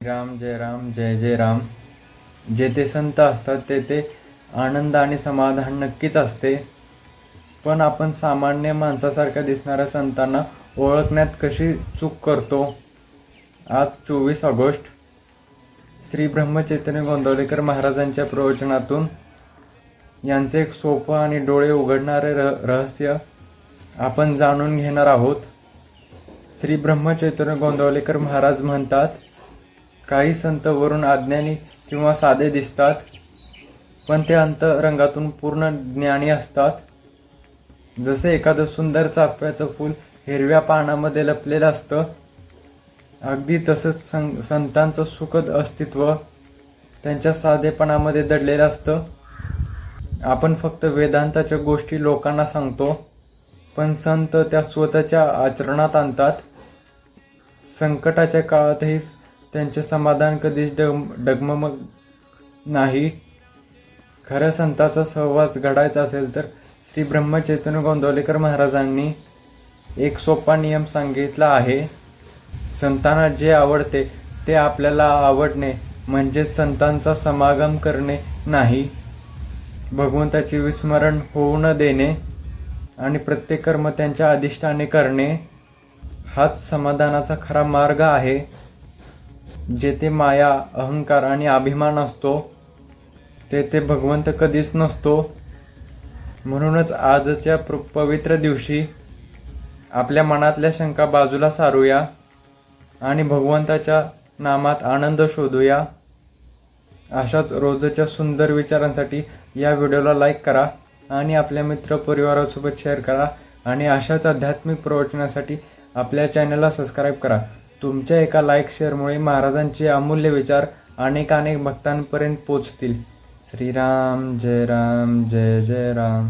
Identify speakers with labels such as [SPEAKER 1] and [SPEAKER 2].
[SPEAKER 1] राम जय राम जय जय राम. जेथे संत असतात तेथे आनंद आणि समाधान नक्कीच असते. पण आपण सामान्य माणसासारख्या दिसणाऱ्या संतांना ओळखण्यात कशी चूक करतो. आज 24 ऑगस्ट श्री ब्रह्मचैतन्य गोंदवलेकर महाराजांच्या प्रवचनातून यांचे एक सोपं आणि डोळे उघडणारे रहस्य आपण जाणून घेणार आहोत. श्री ब्रह्मचैतन्य गोंदवलेकर महाराज म्हणतात, काही संत वरून अज्ञानी किंवा साधे दिसतात, पण ते अंतरंगातून पूर्ण ज्ञानी असतात. जसे एखादं सुंदर चाफ्याचं फूल हिरव्या पानामध्ये लपलेलं असतं, अगदी तसंच संतांचं सुखद अस्तित्व त्यांच्या साधेपणामध्ये दडलेलं असतं. आपण फक्त वेदांताच्या गोष्टी लोकांना सांगतो, पण संत त्या स्वतःच्या आचरणात आणतात. संकटाच्या काळातही त्यांचे समाधान कधीच डगमग नाही. खऱ्या संतांचा सहवास घडायचा असेल तर श्री ब्रह्मचैतन्य गोंदवलेकर महाराजांनी एक सोपा नियम सांगितला आहे. संतांना जे आवडते ते आपल्याला आवडणे म्हणजे संतांचा समागम करणे नाही. भगवंताचे विस्मरण होऊ न देणे आणि प्रत्येक कर्म त्यांच्या अधिष्ठाने करणे हाच समाधानाचा खरा मार्ग आहे. जेथे माया, अहंकार आणि अभिमान असतो तेथे भगवंत कधीच नसतो. म्हणूनच आजच्या पवित्र दिवशी आपल्या मनातल्या शंका बाजूला सारूया आणि भगवंताच्या नामात आनंद शोधूया. अशाच रोजच्या सुंदर विचारांसाठी या व्हिडिओला लाईक करा आणि आपल्या मित्रपरिवारासोबत शेअर करा आणि अशाच आध्यात्मिक प्रवचनासाठी आपल्या चॅनलला सबस्क्राईब करा. तुमच्या एका लाईक शेअरमुळे महाराजांचे अमूल्य विचार अनेक भक्तांपर्यंत पोचतील. श्रीराम जय राम जय जय राम.